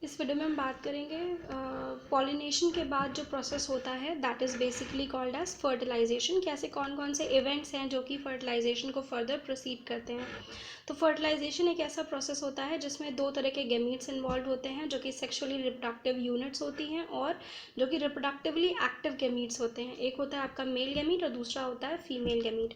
इस वीडियो में हम बात करेंगे पॉलिनेशन के बाद जो प्रोसेस होता है that is basically called as fertilization. कैसे कौन कौन से इवेंट्स हैं जो कि फर्टिलाइजेशन को फर्दर प्रोसीड करते हैं। तो फर्टिलाइजेशन एक ऐसा प्रोसेस होता है जिसमें दो तरह के गैमीट्स इन्वॉल्व होते हैं, जो कि सेक्सुअली रिप्रोडक्टिव यूनिट्स होती हैं और जो कि रिप्रोडक्टिवली एक्टिव गैमीट्स होते हैं। एक होता है आपका मेल गैमीट और दूसरा होता है फीमेल गैमीट।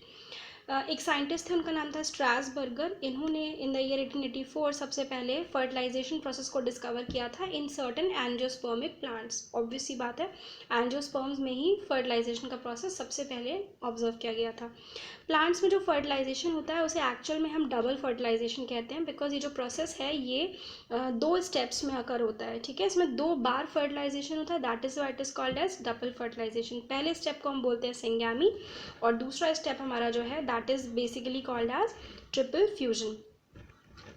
एक साइंटिस्ट थे, उनका नाम था स्ट्रासबर्गर। इन्होंने इन द ईयर 1884 सबसे पहले फर्टिलाइजेशन प्रोसेस को डिस्कवर किया था in certain angiospermic plants. Obvious सी बात है, एंजियोस्पर्म्स में ही फर्टिलाइजेशन का प्रोसेस सबसे पहले ऑब्जर्व किया गया था। प्लांट्स में जो फर्टिलाइजेशन होता है उसे एक्चुअल में हम डबल फर्टिलाइजेशन कहते हैं, बिकॉज ये जो प्रोसेस है ये दो स्टेप्स में अकर होता है। ठीक है, इसमें दो बार फर्टिलाइजेशन होता है, that is what is called as double fertilization. पहले स्टेप को हम बोलते हैं सिंगैमी और दूसरा स्टेप हमारा जो है that is basically called as triple fusion.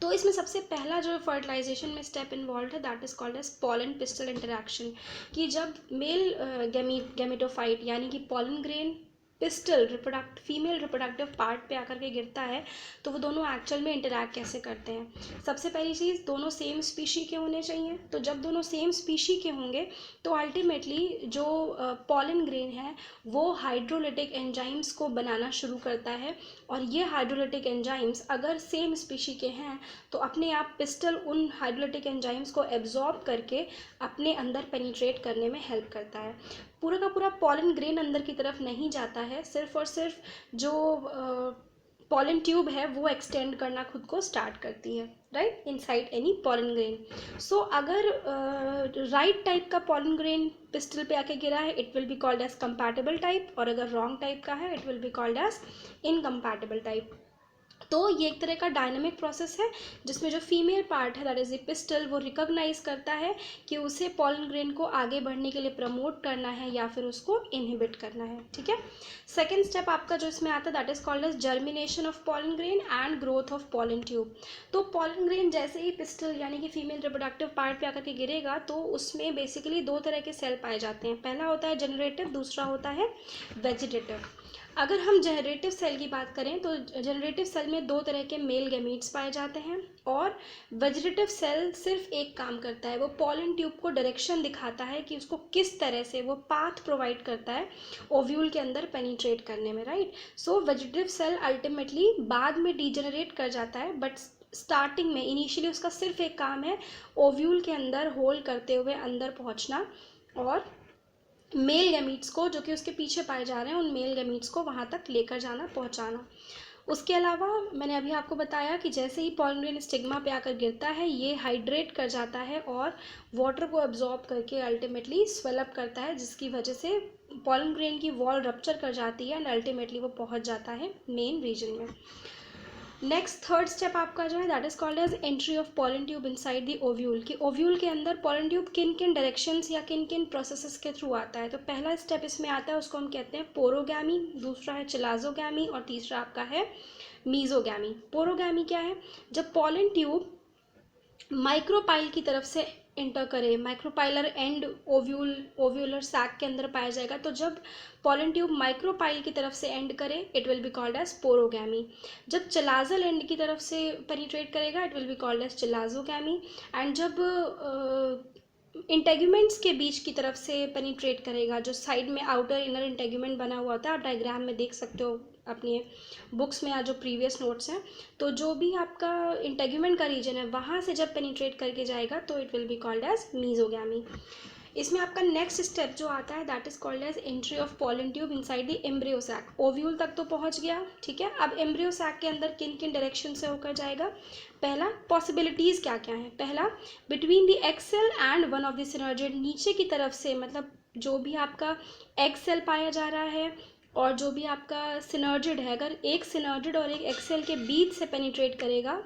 तो इसमें सबसे पहला जो फर्टिलाइजेशन में स्टेप इन्वॉल्व है that is called as pollen pistil interaction. कि जब मेल गैमेटोफाइट यानी कि pollen grain pistil female reproductive part पे आकर के गिरता है तो वो दोनों एक्चुअल में इंटरैक्ट कैसे करते हैं। सबसे पहली चीज़, दोनों सेम स्पीशी के होने चाहिए। तो जब दोनों सेम स्पीशी के होंगे तो अल्टीमेटली जो पॉलन ग्रेन है वो हाइड्रोलिटिक एंजाइम्स को बनाना शुरू करता है, और ये हाइड्रोलिटिक एंजाइम्स अगर सेम स्पीशी के हैं तो अपने आप पिस्टल उन हाइड्रोलिटिक एंजाइम्स को एब्जॉर्ब करके अपने अंदर पेनिट्रेट करने में हेल्प करता है। पूरा का पूरा पॉलन ग्रेन अंदर की तरफ नहीं जाता है, सिर्फ और सिर्फ जो पॉलन ट्यूब है वो एक्सटेंड करना खुद को स्टार्ट करती है, right, inside any pollen grain. So अगर राइट टाइप का पॉलन ग्रेन पिस्टल पे आके गिरा है it will be called as compatible type, और अगर रॉन्ग टाइप का है it will be called as incompatible type. तो ये एक तरह का डायनामिक प्रोसेस है जिसमें जो फीमेल पार्ट है दैट इज ए पिस्टल वो रिकॉग्नाइज करता है कि उसे पॉलन ग्रेन को आगे बढ़ने के लिए प्रमोट करना है या फिर उसको इनहिबिट करना है। ठीक है, सेकेंड स्टेप आपका जो इसमें आता है that is called as germination of pollen grain and growth of pollen tube. तो पॉलन ग्रेन जैसे ही पिस्टल यानी कि फीमेल रिप्रोडक्टिव पार्ट पे आकर के गिरेगा तो उसमें बेसिकली दो तरह के सेल पाए जाते हैं। पहला होता है जनरेटिव, दूसरा होता है वेजिटेटिव। अगर हम जनरेटिव सेल की बात करें तो जनरेटिव सेल में दो तरह के मेल गैमीट्स पाए जाते हैं, और वेजिटेटिव सेल सिर्फ एक काम करता है, वो पॉलन ट्यूब को डायरेक्शन दिखाता है कि उसको किस तरह से, वो पाथ प्रोवाइड करता है ओव्यूल के अंदर पेनिट्रेट करने में, राइट। सो वेजिटेटिव सेल अल्टीमेटली बाद में डीजेनरेट कर जाता है, बट स्टार्टिंग में इनिशियली उसका सिर्फ एक काम है ओव्यूल के अंदर होल्ड करते हुए अंदर पहुंचना और मेल गैमीट्स को जो कि उसके पीछे पाए जा रहे हैं उन मेल गैमीट्स को वहाँ तक लेकर जाना, पहुँचाना। उसके अलावा मैंने अभी आपको बताया कि जैसे ही पॉलन ग्रेन स्टिग्मा पे आकर गिरता है ये हाइड्रेट कर जाता है और वाटर को एब्जॉर्ब करके अल्टीमेटली स्वेलअप करता है, जिसकी वजह से पॉलन ग्रेन की वॉल रप्चर कर जाती है एंड अल्टीमेटली वो पहुँच जाता है मेन रीजन में। नेक्स्ट थर्ड स्टेप आपका जो है that is called as entry of pollen tube inside the ovule. कि ओव्यूल के अंदर पॉलन ट्यूब किन किन डायरेक्शंस या किन किन प्रोसेसेस के थ्रू आता है। तो पहला स्टेप इसमें आता है उसको हम कहते हैं पोरोगैमी, दूसरा है चिलाजोगैमी और तीसरा आपका है मीजोगैमी। पोरोगैमी क्या है, जब पॉलन ट्यूब माइक्रोपाइल की तरफ से इंटर करे, माइक्रोपाइलर एंड ओव्यूलर सैक के अंदर पाया जाएगा, तो जब पॉलन ट्यूब माइक्रोपाइल की तरफ से एंड करे it will be called as porogamy. जब चिलाजल एंड की तरफ से पेनिट्रेट करेगा it will be called as chalazogamy. And जब इंटेग्यूमेंट्स के बीच की तरफ से पेनिट्रेट करेगा, जो साइड में आउटर इनर इंटेग्यूमेंट बना हुआ होता है, आप डायग्राम में देख सकते हो अपनी बुक्स में या जो प्रीवियस नोट्स हैं, तो जो भी आपका इंटेग्यूमेंट का रीजन है वहाँ से जब पेनिट्रेट करके जाएगा तो it will be called as mesogamy. इसमें आपका नेक्स्ट स्टेप जो आता है that is called as entry of pollen tube inside the embryo sac. Ovule तक तो पहुंच गया, ठीक है। अब एम्ब्रियो सैक के अंदर किन किन डायरेक्शन से होकर जाएगा। पहला, पॉसिबिलिटीज़ क्या क्या हैं। पहला, between the egg cell and one of the synergid, नीचे की तरफ से, मतलब जो भी आपका एग सेल पाया जा रहा है और जो भी आपका सिनर्जिड है, अगर एक सिनर्जिड और एक एग सेल के बीच से पेनिट्रेट करेगा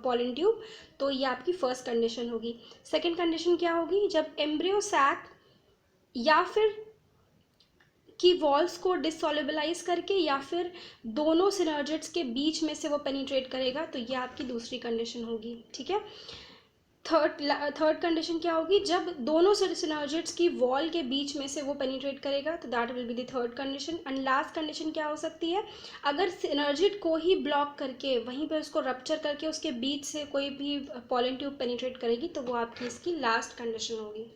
पॉलन ट्यूब तो ये आपकी फर्स्ट कंडीशन होगी। सेकंड कंडीशन क्या होगी, जब एम्ब्रियो सैक या फिर की वॉल्स को डिसोल्युबलाइज करके या फिर दोनों सिनर्जिड्स के बीच में से वो पेनिट्रेट करेगा तो ये आपकी दूसरी कंडीशन होगी, ठीक है। थर्ड कंडीशन क्या होगी, जब दोनों सिनर्जिड्स की वॉल के बीच में से वो पेनिट्रेट करेगा, तो that will be the third condition. And last condition क्या हो सकती है, अगर सिनर्जिड को ही ब्लॉक करके वहीं पे उसको रप्चर करके उसके बीच से कोई भी पॉलन ट्यूब पेनिट्रेट करेगी, तो वो आपकी इसकी लास्ट कंडीशन होगी।